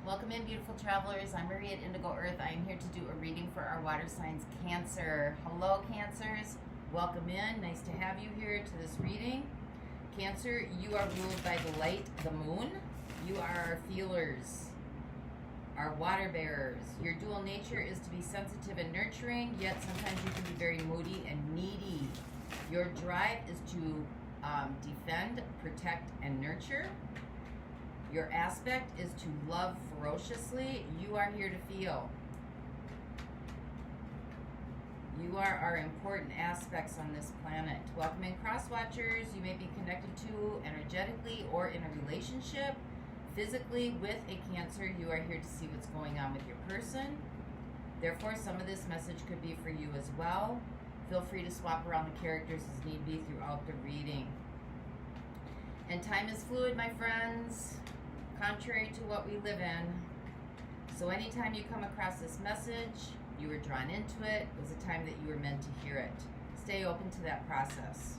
Welcome in, beautiful travelers. I'm Marie at Indigo Earth. I am here to do a reading for our water signs, Cancer. Hello, Cancers. Welcome in. Nice to have you here to this reading. Cancer, you are ruled by the light, the moon. You are our feelers, our water bearers. Your dual nature is to be sensitive and nurturing, yet sometimes you can be very moody and needy. Your drive is to defend, protect, and nurture. Your aspect is to love ferociously. You are here to feel. You are our important aspects on this planet. Welcome in, cross watchers. You may be connected to energetically or in a relationship. Physically with a Cancer, you are here to see what's going on with your person. Therefore, some of this message could be for you as well. Feel free to swap around the characters as need be throughout the reading. And time is fluid, my friends, contrary to what we live in. So anytime you come across this message, you were drawn into it, it was a time that you were meant to hear it. Stay open to that process.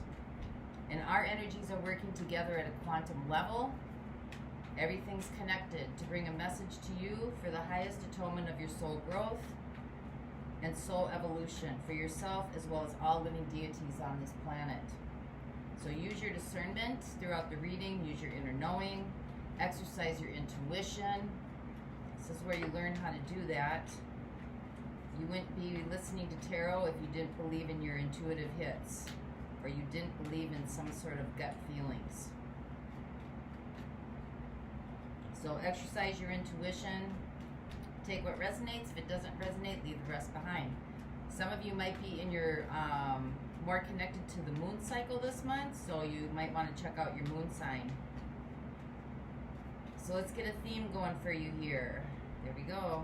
And our energies are working together at a quantum level. Everything's connected to bring a message to you for the highest atonement of your soul growth and soul evolution for yourself as well as all living deities on this planet. So use your discernment throughout the reading, use your inner knowing, exercise your intuition. This is where you learn how to do that. You wouldn't be listening to tarot if you didn't believe in your intuitive hits or you didn't believe in some sort of gut feelings. So exercise your intuition. Take what resonates. If it doesn't resonate, leave the rest behind. Some of you might be in your more connected to the moon cycle this month, so you might want to check out your moon sign. So let's get a theme going for you here. There we go.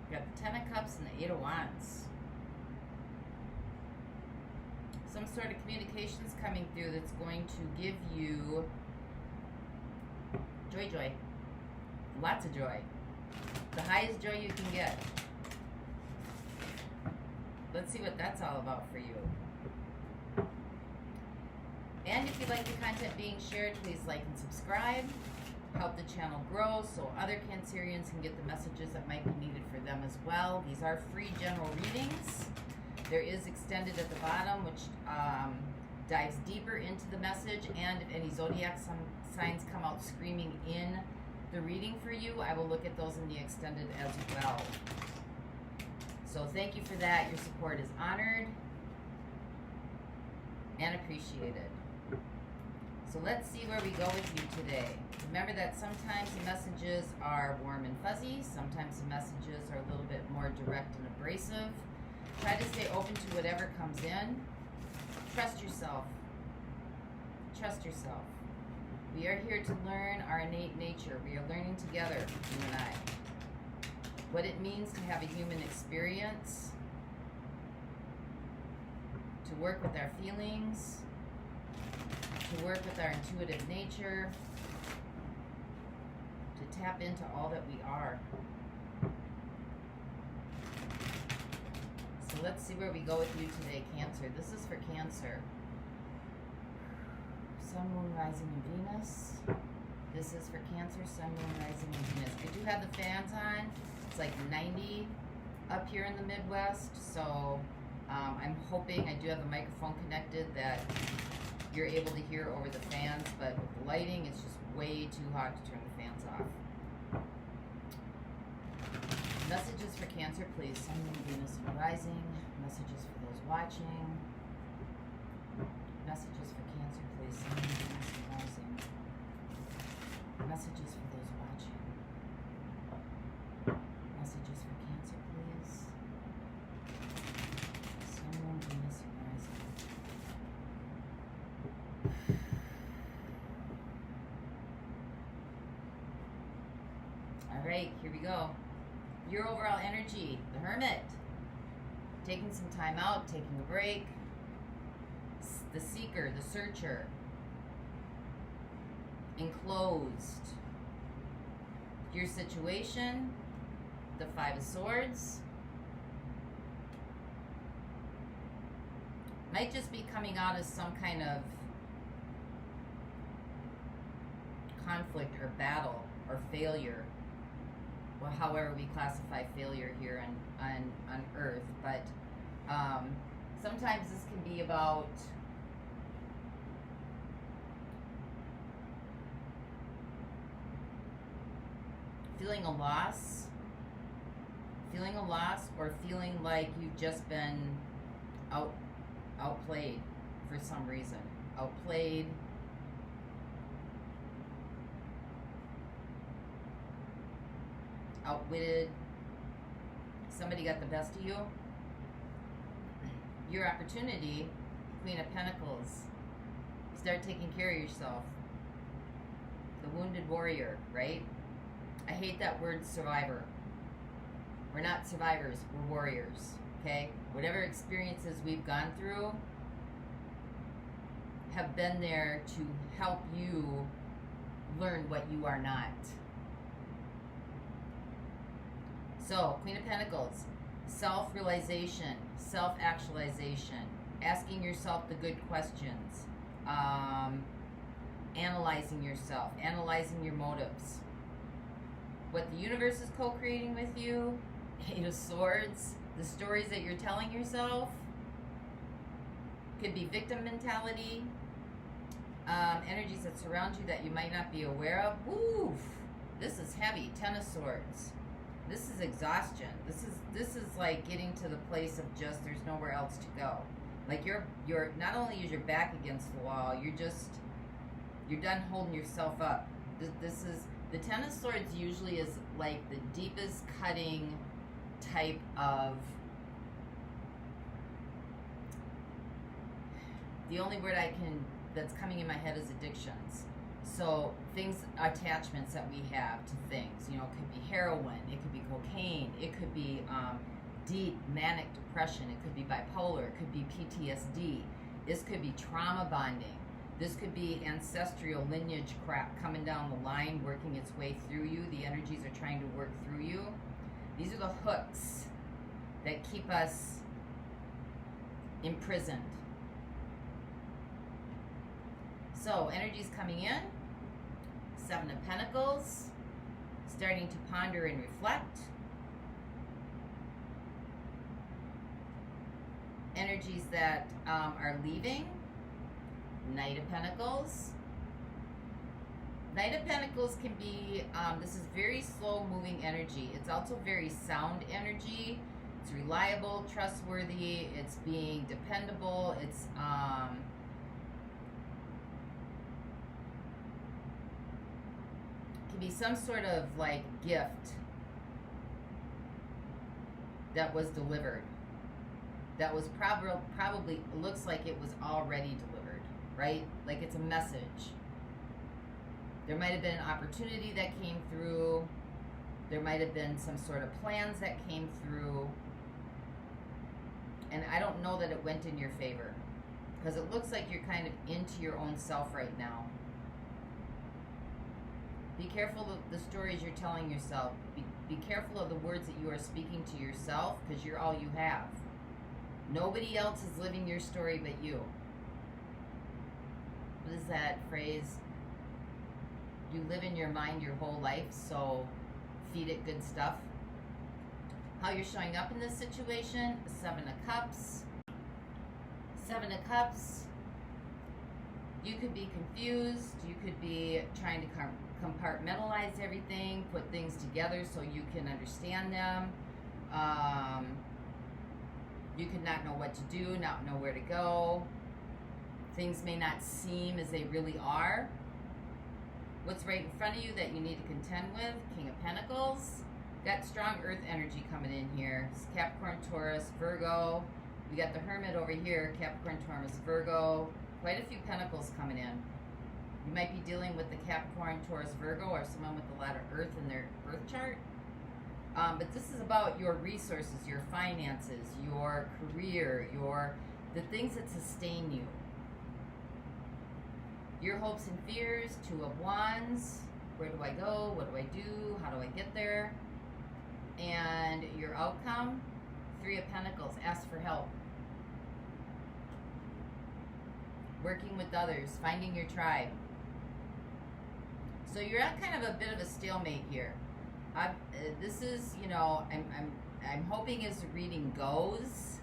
We got the Ten of Cups and the Eight of Wands. Some sort of communications coming through that's going to give you joy. Lots of joy. The highest joy you can get. Let's see what that's all about for you. And if you like the content being shared, please like and subscribe. Help the channel grow so other Cancerians can get the messages that might be needed for them as well. These are free general readings. There is extended at the bottom, which dives deeper into the message. And if any zodiac signs come out screaming in the reading for you, I will look at those in the extended as well. So thank you for that. Your support is honored and appreciated. So let's see where we go with you today. Remember that sometimes the messages are warm and fuzzy. Sometimes the messages are a little bit more direct and abrasive. Try to stay open to whatever comes in. Trust yourself. Trust yourself. We are here to learn our innate nature. We are learning together, you and I, what it means to have a human experience, to work with our feelings, to work with our intuitive nature, to tap into all that we are. So let's see where we go with you today, Cancer. This is for Cancer. Sun, Moon, Rising, and Venus. This is for Cancer, Sun, Moon, Rising, and Venus. I do have the fans on. It's like 90 up here in the Midwest, so I'm hoping I do have a microphone connected that you're able to hear over the fans, but with the lighting, it's just way too hot to turn the fans off. Messages for Cancer, please. Sun, Moon, Venus, and Rising. Messages for those watching. Messages for Cancer, please. Sun, Moon, Venus, and Rising. Messages for those watching. Messages for Cancer, please. Sun, Moon, Venus, and Rising. All right, here we go. Your overall energy, the Hermit. Taking some time out, taking a break. The Seeker, the Searcher. Enclosed. Your situation, the Five of Swords. Might just be coming out as some kind of conflict or battle or failure. well, however we classify failure here on Earth. But sometimes this can be about feeling a loss, or feeling like you've just been outplayed for some reason. Outplayed. Outwitted. Somebody got the best of you. Your opportunity, Queen of Pentacles. Start taking care of yourself. The wounded warrior, right? I hate that word survivor. We're not survivors, we're warriors, okay? Whatever experiences we've gone through have been there to help you learn what you are not. So, Queen of Pentacles, self-realization, self-actualization, asking yourself the good questions, analyzing yourself, analyzing your motives. What the universe is co-creating with you, Eight of Swords, the stories that you're telling yourself, could be victim mentality, energies that surround you that you might not be aware of. Oof, this is heavy. Ten of Swords. This is exhaustion. This is like getting to the place of just there's nowhere else to go. Like you're not only is your back against the wall, you're done holding yourself up. This is the Ten of Swords usually is like the deepest cutting type of. The only word that's coming in my head is addictions. So things, attachments that we have to things, you know, it could be heroin, it could be cocaine, it could be deep manic depression, it could be bipolar, it could be PTSD, this could be trauma bonding, this could be ancestral lineage crap coming down the line, working its way through you. The energies are trying to work through you. These are the hooks that keep us imprisoned. So, energies coming in. Seven of Pentacles. Starting to ponder and reflect. Energies that are leaving. Knight of Pentacles. Knight of Pentacles can be, this is very slow moving energy. It's also very sound energy. It's reliable, trustworthy, it's being dependable, it's can be some sort of like gift that was delivered. That was probably looks like it was already delivered, right? Like it's a message. There might have been an opportunity that came through. There might have been some sort of plans that came through. And I don't know that it went in your favor. Because it looks like you're kind of into your own self right now. Be careful of the stories you're telling yourself. Be careful of the words that you are speaking to yourself, because you're all you have. Nobody else is living your story but you. What is that phrase? You live in your mind your whole life, so feed it good stuff. How you're showing up in this situation, Seven of Cups. Seven of Cups. You could be confused. You could be trying to compartmentalize everything, put things together so you can understand them. You could not know what to do, not know where to go. Things may not seem as they really are. What's right in front of you that you need to contend with? King of Pentacles. Got strong earth energy coming in here. It's Capricorn, Taurus, Virgo. We got the Hermit over here, Capricorn, Taurus, Virgo. Quite a few pentacles coming in. You might be dealing with the Capricorn, Taurus, Virgo, or someone with a lot of earth in their birth chart. But this is about your resources, your finances, your career, the things that sustain you. Your hopes and fears, Two of Wands. Where do I go? What do I do? How do I get there? And your outcome, Three of Pentacles. Ask for help. Working with others. Finding your tribe. So you're at kind of a bit of a stalemate here. This is, you know, I'm hoping as the reading goes,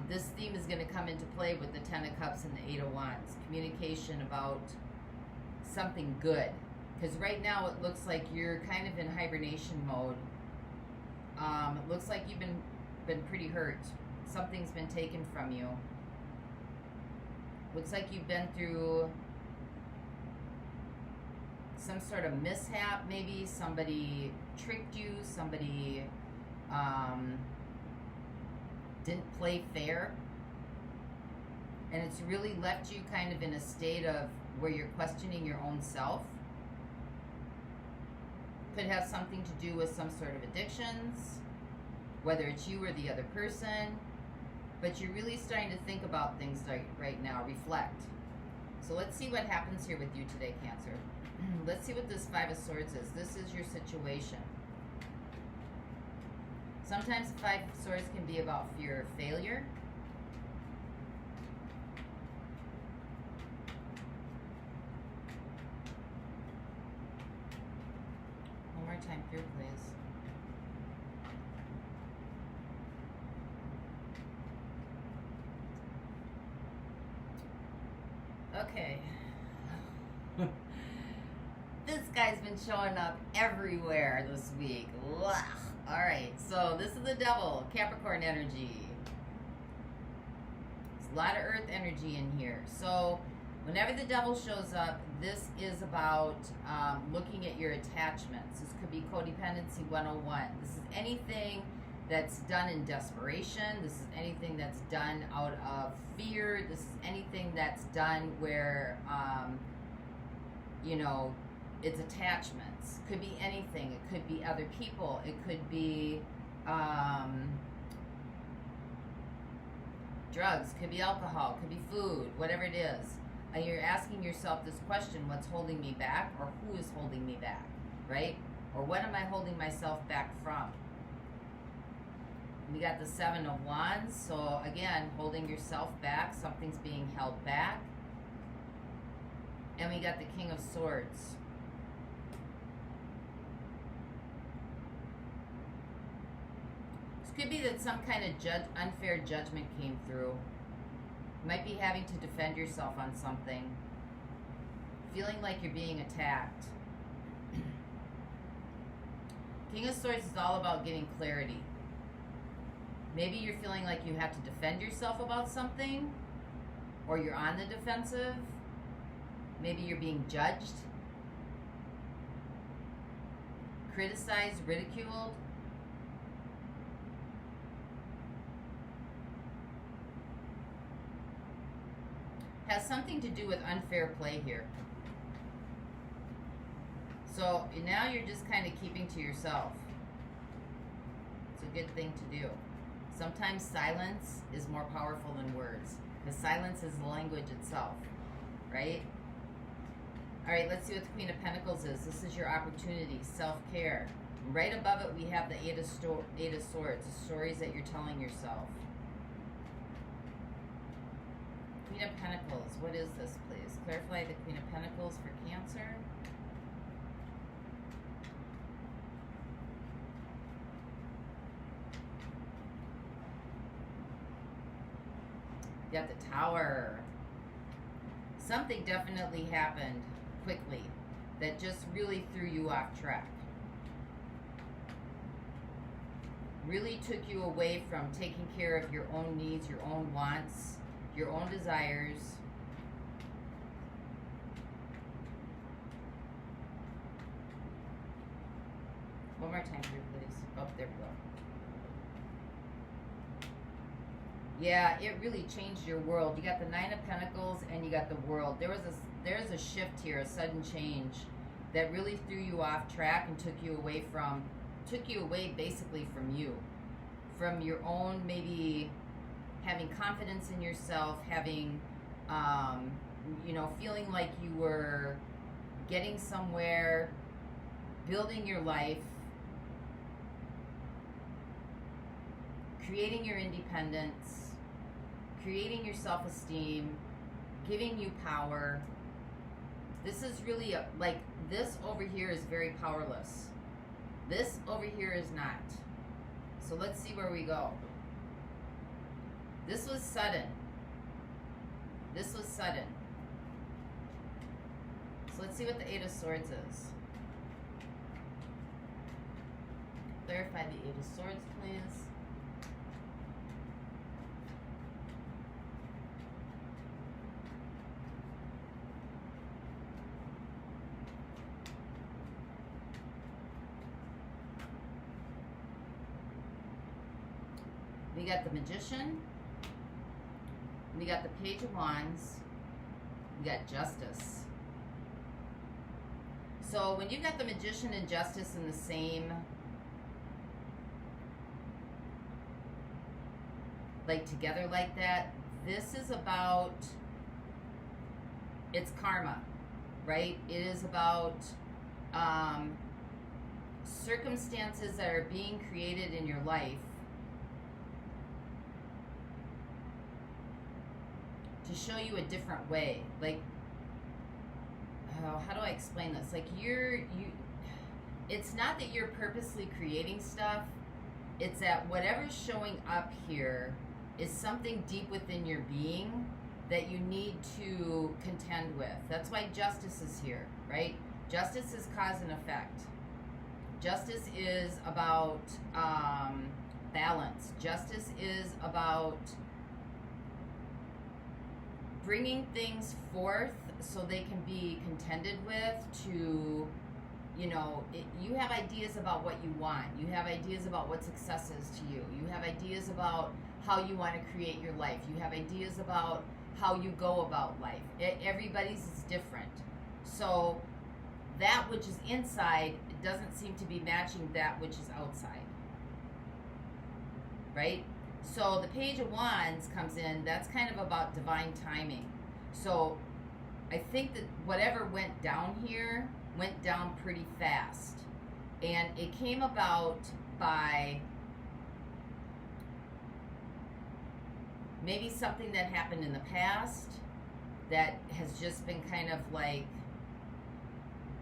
this theme is going to come into play with the Ten of Cups and the Eight of Wands. Communication about something good. Because right now it looks like you're kind of in hibernation mode. It looks like you've been pretty hurt. Something's been taken from you. Looks like you've been through some sort of mishap, maybe. Somebody tricked you. Somebody didn't play fair. And it's really left you kind of in a state of where you're questioning your own self. Could have something to do with some sort of addictions, whether it's you or the other person. But you're really starting to think about things right now, reflect. So let's see what happens here with you today, Cancer. Let's see what this Five of Swords is. This is your situation. Sometimes Five of Swords can be about fear of failure. One more time through, please. Okay. This guy's been showing up everywhere this week. Ugh. All right, so this is the Devil, Capricorn energy. There's a lot of Earth energy in here. So whenever the Devil shows up, this is about looking at your attachments. This could be codependency 101. This is anything that's done in desperation. This is anything that's done out of fear. This is anything that's done where, you know, it's attachments. Could be anything. It could be other people. It could be drugs. Could be alcohol. Could be food. Whatever it is. And you're asking yourself this question: what's holding me back, or who is holding me back, right? Or what am I holding myself back from? We got the Seven of Wands. So again, holding yourself back. Something's being held back. And we got the King of Swords. Could be that some kind of unfair judgment came through. You might be having to defend yourself on something. Feeling like you're being attacked. King of Swords is all about getting clarity. Maybe you're feeling like you have to defend yourself about something, or you're on the defensive. Maybe you're being judged, criticized, ridiculed. Has something to do with unfair play here. So now you're just kind of keeping to yourself. It's a good thing to do. Sometimes silence is more powerful than words, because silence is the language itself, right? All right, let's see what the Queen of Pentacles is. This is your opportunity, self-care. Right above it, we have the Eight of Swords, the stories that you're telling yourself. Queen of Pentacles, what is this, please? Clarify the Queen of Pentacles for Cancer. You got the Tower. Something definitely happened quickly that just really threw you off track. Really took you away from taking care of your own needs, your own wants, your own desires. One more time here, please. Oh, there we go. Yeah, it really changed your world. You got the Nine of Pentacles and you got the World. There's a shift here, a sudden change that really threw you off track and took you away basically from you. From your own, maybe having confidence in yourself, having, you know, feeling like you were getting somewhere, building your life, creating your independence, creating your self-esteem, giving you power. This is really like this over here is very powerless. This over here is not. So let's see where we go. This was sudden. This was sudden. So let's see what the Eight of Swords is. Clarify the Eight of Swords, please. We got the Magician. We got the Page of Wands. We got Justice. So when you got the Magician and Justice in the same, like together like that, this is about, it's karma, right? It is about circumstances that are being created in your life to show you a different way. Like, how do I explain this? Like it's not that you're purposely creating stuff. It's that whatever's showing up here is something deep within your being that you need to contend with. That's why justice is here, right? Justice is cause and effect. Justice is about balance. Justice is about bringing things forth so they can be contended with to, you know, you have ideas about what you want. You have ideas about what success is to you. You have ideas about how you want to create your life. You have ideas about how you go about life. Everybody's is different. So that which is inside doesn't seem to be matching that which is outside, right? So the Page of Wands comes in. That's kind of about divine timing. So I think that whatever went down here went down pretty fast. And it came about by maybe something that happened in the past that has just been kind of like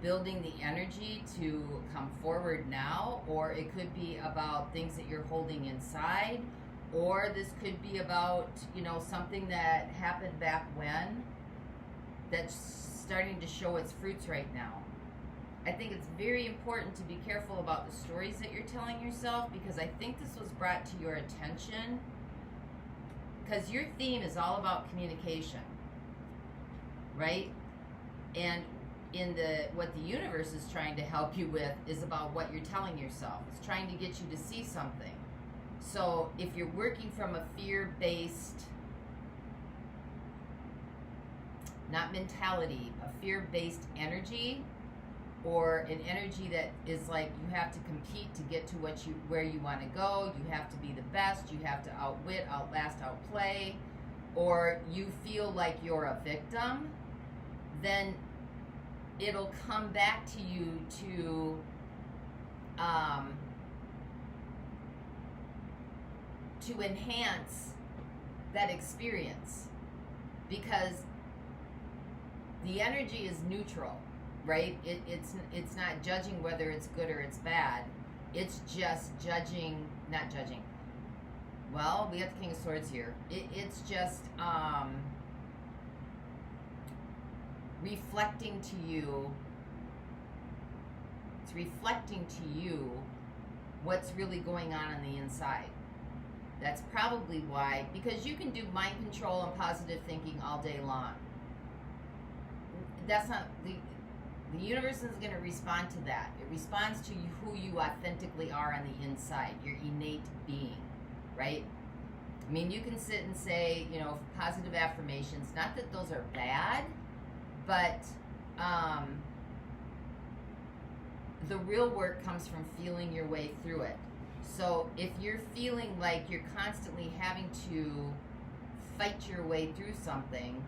building the energy to come forward now. Or it could be about things that you're holding inside. Or this could be about, you know, something that happened back when that's starting to show its fruits right now. I think it's very important to be careful about the stories that you're telling yourself, because I think this was brought to your attention because your theme is all about communication, right? And in what the universe is trying to help you with is about what you're telling yourself. It's trying to get you to see something. So if you're working from a fear-based, not mentality, a fear-based energy, or an energy that is like you have to compete to get to where you want to go, you have to be the best, you have to outwit, outlast, outplay, or you feel like you're a victim, then it'll come back to you to enhance that experience, because the energy is neutral, right? It's not judging whether it's good or it's bad. It's just not judging. Well, we got the King of Swords here. It's just reflecting to you. It's reflecting to you what's really going on the inside. That's probably why, because you can do mind control and positive thinking all day long. That's not, the universe is going to respond to that. It responds to who you authentically are on the inside, your innate being, right? I mean, you can sit and say, you know, positive affirmations, not that those are bad, but the real work comes from feeling your way through it. So if you're feeling like you're constantly having to fight your way through something,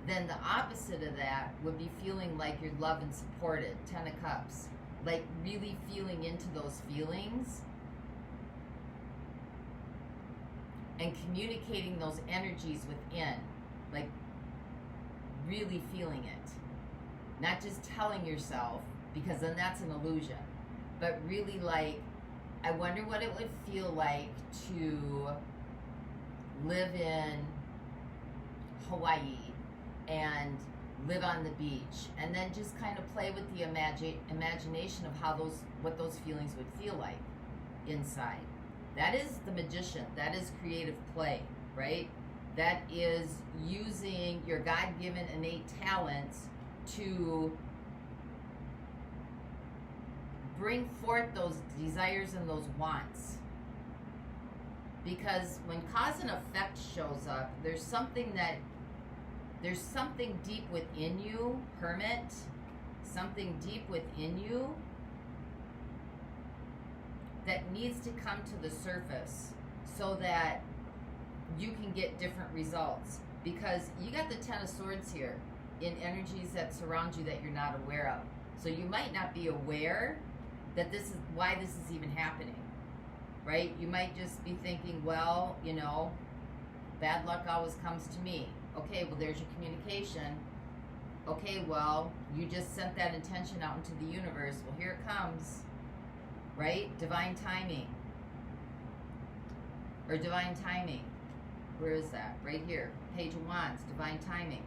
then the opposite of that would be feeling like you're loved and supported. 10 of Cups. Like really feeling into those feelings and communicating those energies within. Like really feeling it. Not just telling yourself, because then that's an illusion. but really like, I wonder what it would feel like to live in Hawaii and live on the beach, and then just kind of play with the imagination of how what those feelings would feel like inside. That is the magician. That is creative play, right? That is using your God-given innate talents to bring forth those desires and those wants. Because when cause and effect shows up, there's something deep within you, hermit, something deep within you that needs to come to the surface so that you can get different results. Because you got the Ten of Swords here in energies that surround you that you're not aware of. So you might not be aware that this is why this is even happening, right? You might just be thinking, well, you know, bad luck always comes to me. Okay, well, there's your communication. Okay, well, you just sent that intention out into the universe. Well, here it comes, right? Divine timing. Or divine timing. Where is that? Right here. Page of Wands, divine timing.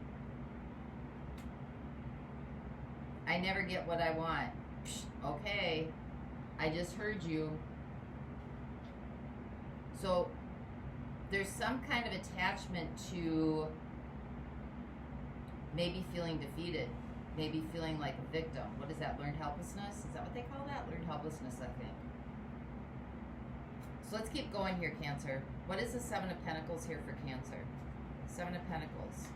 I never get what I want. Psh, okay, I just heard you. So there's some kind of attachment to maybe feeling defeated, maybe feeling like a victim. What is that? Learned helplessness? Is that what they call that? Learned helplessness, I think. So let's keep going here, Cancer. What is the Seven of Pentacles here for Cancer? Seven of Pentacles.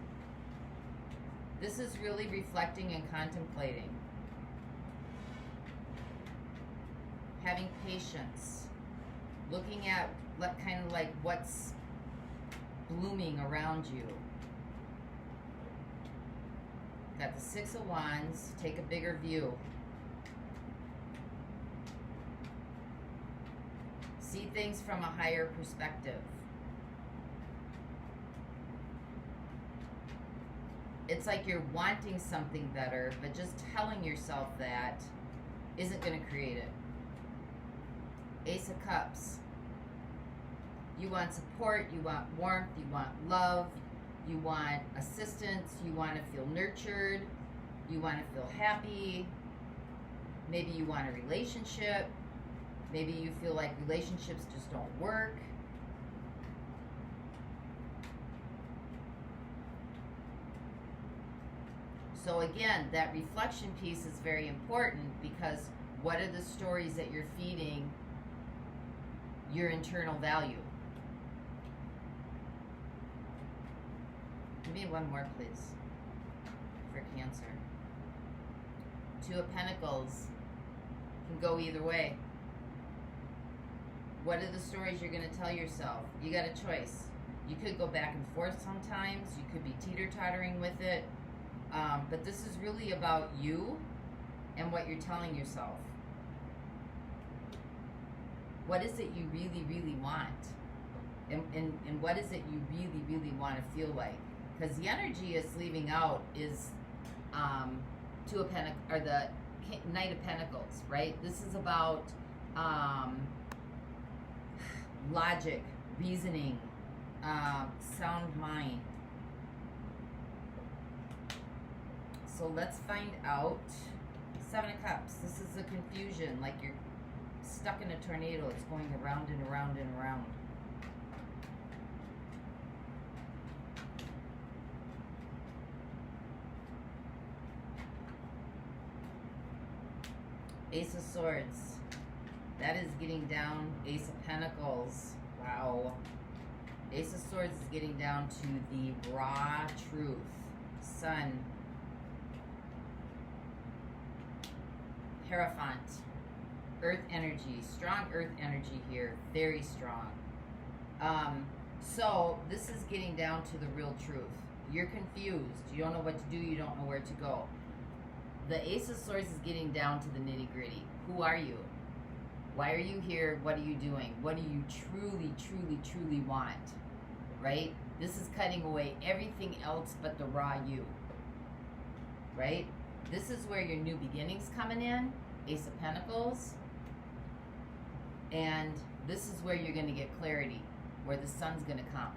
This is really reflecting and contemplating. Having patience. Looking at kind of like what's blooming around you. Got the Six of Wands. Take a bigger view. See things from a higher perspective. It's like you're wanting something better, but just telling yourself that isn't going to create it. Ace of Cups. You want support, you want warmth, you want love, you want assistance, you want to feel nurtured, you want to feel happy. Maybe you want a relationship. Maybe you feel like relationships just don't work. So again, that reflection piece is very important, because what are the stories that you're feeding your internal value? Give me one more, please, for Cancer. Two of Pentacles can go either way. What are the stories you're going to tell yourself? You got a choice. You could go back and forth sometimes. You could be teeter-tottering with it. But this is really about you and what you're telling yourself. What is it you really, really want? And what is it you really, really want to feel like? Because the energy it's leaving out is Two of Pentacles, or the Knight of Pentacles, right? This is about logic, reasoning, sound mind. So let's find out. Seven of Cups. This is a confusion, like you're stuck in a tornado. It's going around and around and around. Ace of Swords. That is getting down. Ace of Pentacles. Wow. Ace of Swords is getting down to the raw truth. Sun. Hierophant. Earth energy. Strong earth energy here. Very strong. So this is getting down to the real truth. You're confused. You don't know what to do. You don't know where to go. The Ace of Swords is getting down to the nitty-gritty. Who are you? Why are you here? What are you doing? What do you truly, truly, truly want? Right? This is cutting away everything else but the raw you. Right? This is where your new beginnings coming in. Ace of Pentacles. And this is where you're going to get clarity, where the sun's going to come.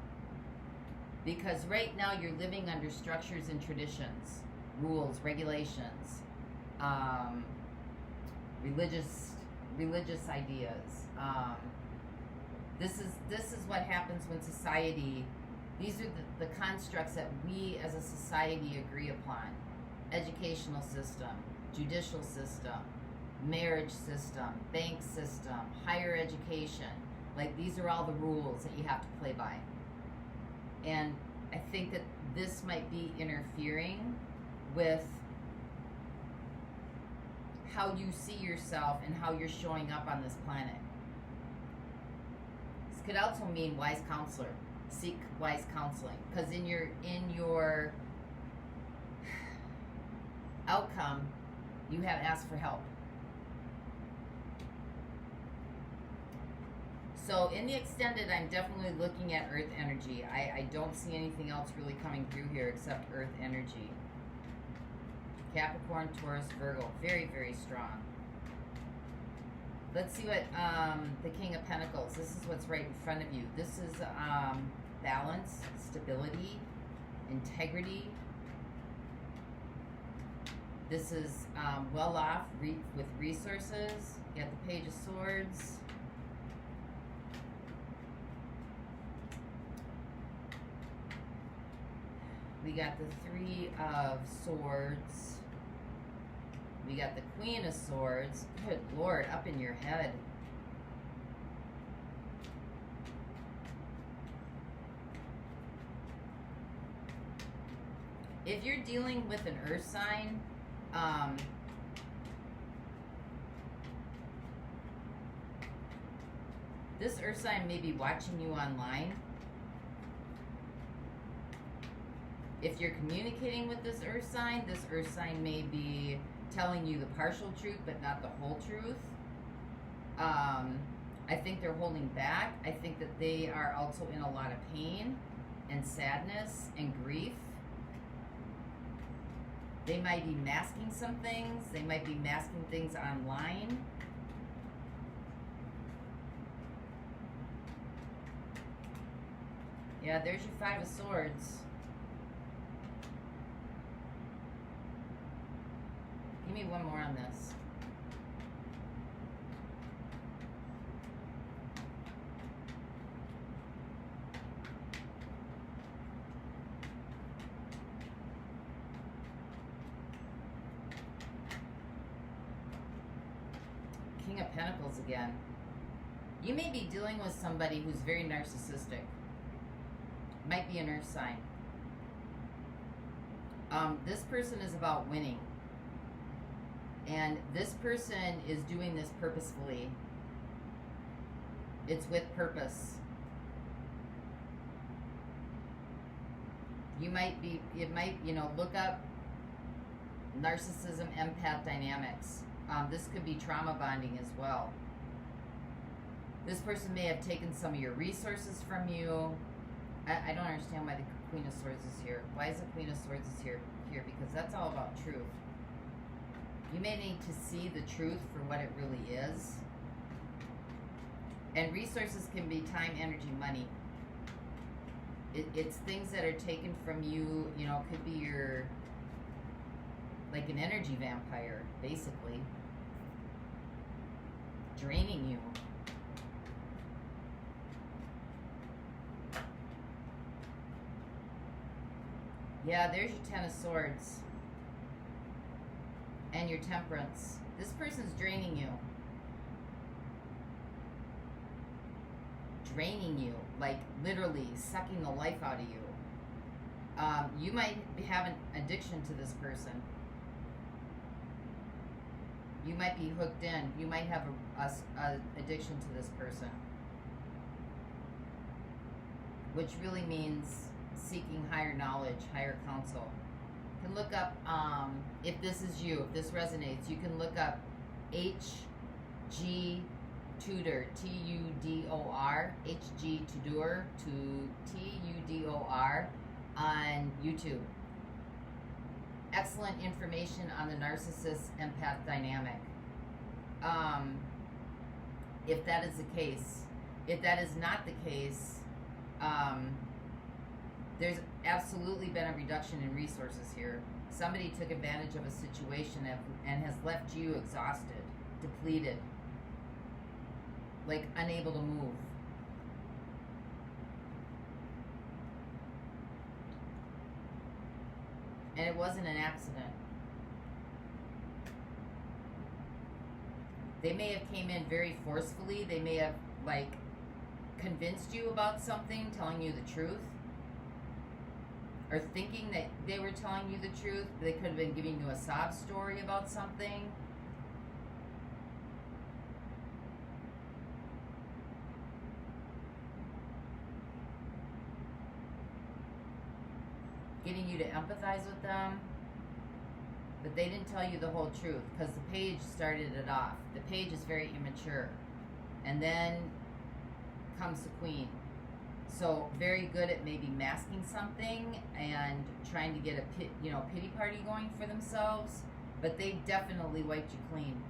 Because right now you're living under structures and traditions, rules, regulations, religious ideas. This is what happens when society. These are the constructs that we as a society agree upon: educational system, judicial system, marriage system, bank system, higher education. Like, these are all the rules that you have to play by. And I think that this might be interfering with how you see yourself and how you're showing up on this planet. This could also mean wise counselor. Seek wise counseling, because in your outcome, you have asked for help. So in the extended, I'm definitely looking at earth energy. I don't see anything else really coming through here except earth energy. Capricorn, Taurus, Virgo, very, very strong. Let's see what the King of Pentacles. This is what's right in front of you. This is balance, stability, integrity. This is well off with resources. You got the Page of Swords. We got the Three of Swords. We got the Queen of Swords. Good Lord, up in your head. If you're dealing with an earth sign, this earth sign may be watching you online. If you're communicating with this earth sign may be telling you the partial truth, but not the whole truth. I think they're holding back. I think that they are also in a lot of pain and sadness and grief. They might be masking some things. They might be masking things online. Yeah, there's your Five of Swords. Give me one more on this. King of Pentacles again. You may be dealing with somebody who's very narcissistic. Might be an earth sign. This person is about winning. And this person is doing this purposefully. It's with purpose. You might be, look up narcissism, empath dynamics. This could be trauma bonding as well. This person may have taken some of your resources from you. I don't understand why the Queen of Swords is here. Why is the Queen of Swords is here? Because that's all about truth. You may need to see the truth for what it really is. And resources can be time, energy, money. It's things that are taken from you, could be your, like an energy vampire, basically. Draining you. Yeah, there's your Ten of Swords. And your Temperance. This person's draining you. Draining you. Like, literally sucking the life out of you. You might have an addiction to this person. You might be hooked in. You might have a addiction to this person. Which really means seeking higher knowledge, higher counsel. You can look up, if this is you, if this resonates, you can look up HG Tudor, Tudor, HG Tudor, Tudor on YouTube. Excellent information on the narcissist empath dynamic. if that is the case. If that is not the case, there's absolutely been a reduction in resources here. Somebody took advantage of a situation and has left you exhausted, depleted, like unable to move. And it wasn't an accident. They may have came in very forcefully. They may have, like, convinced you about something, telling you the truth. Or thinking that they were telling you the truth. They could have been giving you a sob story about something. Getting you to empathize with them. But they didn't tell you the whole truth, because the page started it off. The page is very immature. And then comes the queen. So very good at maybe masking something and trying to get a pity party going for themselves. But they definitely wiped you clean.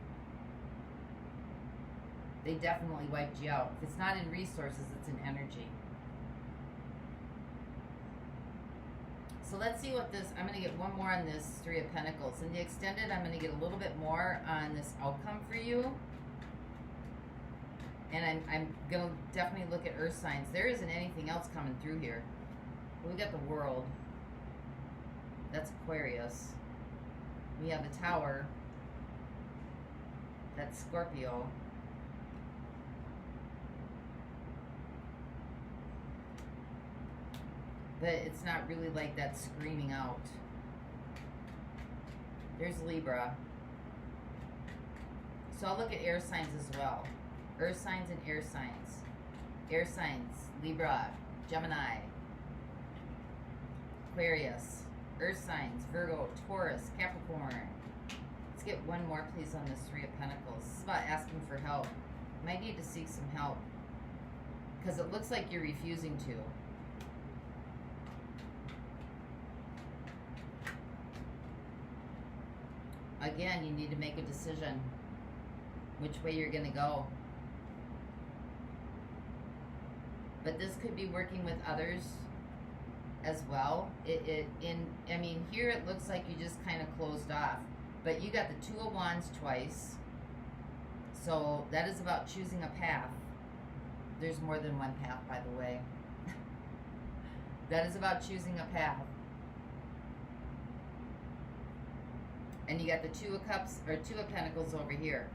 They definitely wiped you out. If it's not in resources, it's in energy. So let's see what this, I'm going to get one more on this Three of Pentacles. In the extended, I'm going to get a little bit more on this outcome for you. And I'm going to definitely look at earth signs. There isn't anything else coming through here. We got the World. That's Aquarius. We have the Tower. That's Scorpio. But it's not really like that screaming out. There's Libra. So I'll look at air signs as well. Earth signs and air signs. Air signs, Libra, Gemini, Aquarius. Earth signs, Virgo, Taurus, Capricorn. Let's get one more, please, on this Three of Pentacles. This is about asking for help. You might need to seek some help, because it looks like you're refusing to. Again, you need to make a decision which way you're going to go. But this could be working with others as well. I mean, here it looks like you just kind of closed off. But you got the Two of Wands twice. So that is about choosing a path. There's more than one path, by the way. That is about choosing a path. And you got the Two of Cups, or Two of Pentacles over here.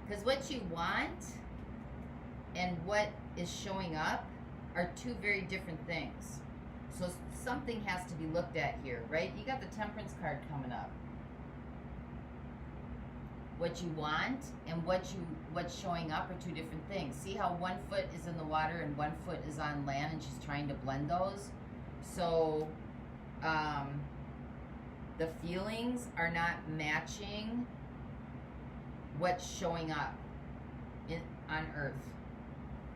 Because what you want and what is showing up are two very different things. So something has to be looked at here, right? You got the Temperance card coming up. What you want and what's showing up are two different things. See how one foot is in the water and one foot is on land, and she's trying to blend those? So, the feelings are not matching what's showing up on Earth,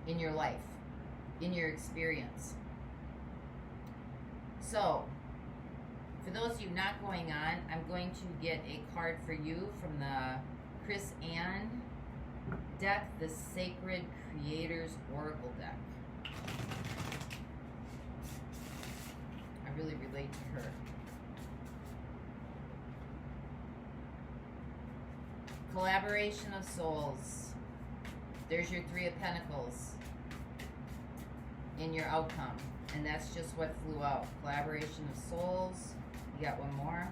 in your life, in your experience. So, for those of you not going on, I'm going to get a card for you from the Chris Ann deck, the Sacred Creators Oracle deck. I really relate to her. Collaboration of souls. There's your Three of Pentacles in your outcome. And that's just what flew out. Collaboration of souls. You got one more.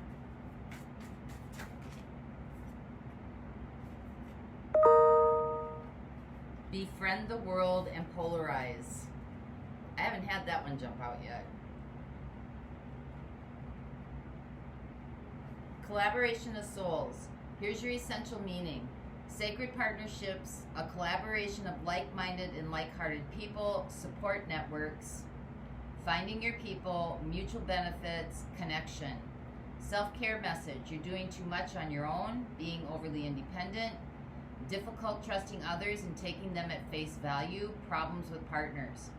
Befriend the world and polarize. I haven't had that one jump out yet. Collaboration of souls. Here's your essential meaning. Sacred partnerships, a collaboration of like-minded and like-hearted people, support networks, finding your people, mutual benefits, connection. Self-care message. You're doing too much on your own, being overly independent, difficult trusting others and taking them at face value, problems with partners.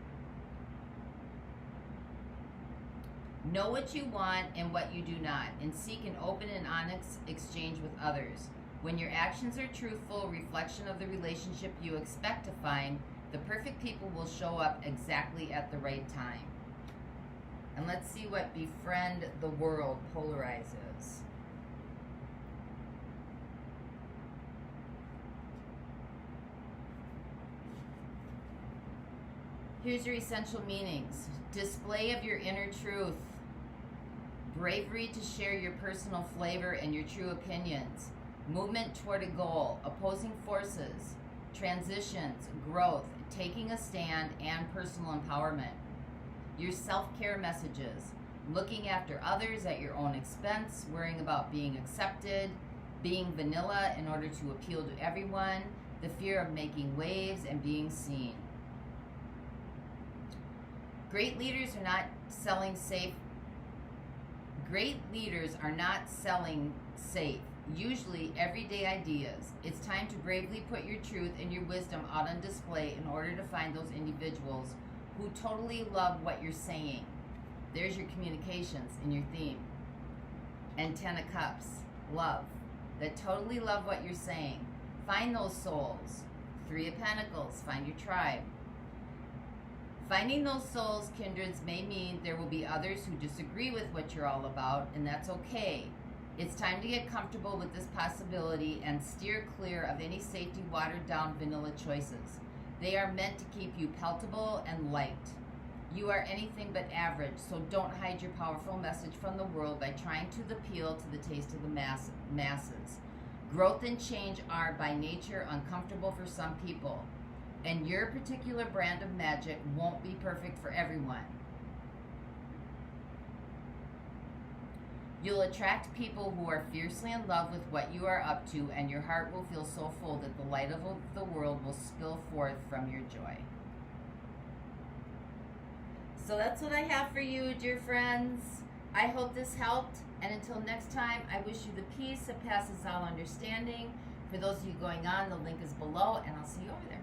Know what you want and what you do not, and seek an open and honest exchange with others. When your actions are truthful, reflection of the relationship you expect to find, the perfect people will show up exactly at the right time. And let's see what befriend the world polarizes. Here's your essential meanings. Display of your inner truth. Bravery to share your personal flavor and your true opinions. Movement toward a goal. Opposing forces. Transitions. Growth. Taking a stand and personal empowerment. Your self-care messages. Looking after others at your own expense. Worrying about being accepted. Being vanilla in order to appeal to everyone. The fear of making waves and being seen. Great leaders are not selling safe. Great leaders are not selling safe, usually everyday ideas. It's time to bravely put your truth and your wisdom out on display in order to find those individuals who totally love what you're saying. There's your communications in your theme. And 10 of Cups, love. That totally love what you're saying. Find those souls. 3 of Pentacles, find your tribe. Finding those souls, kindreds, may mean there will be others who disagree with what you're all about, and that's okay. It's time to get comfortable with this possibility and steer clear of any safety watered-down vanilla choices. They are meant to keep you palatable and liked. You are anything but average, so don't hide your powerful message from the world by trying to appeal to the taste of the masses. Growth and change are, by nature, uncomfortable for some people. And your particular brand of magic won't be perfect for everyone. You'll attract people who are fiercely in love with what you are up to, and your heart will feel so full that the light of the world will spill forth from your joy. So that's what I have for you, dear friends. I hope this helped, and until next time, I wish you the peace that passes all understanding. For those of you going on, the link is below, and I'll see you over there.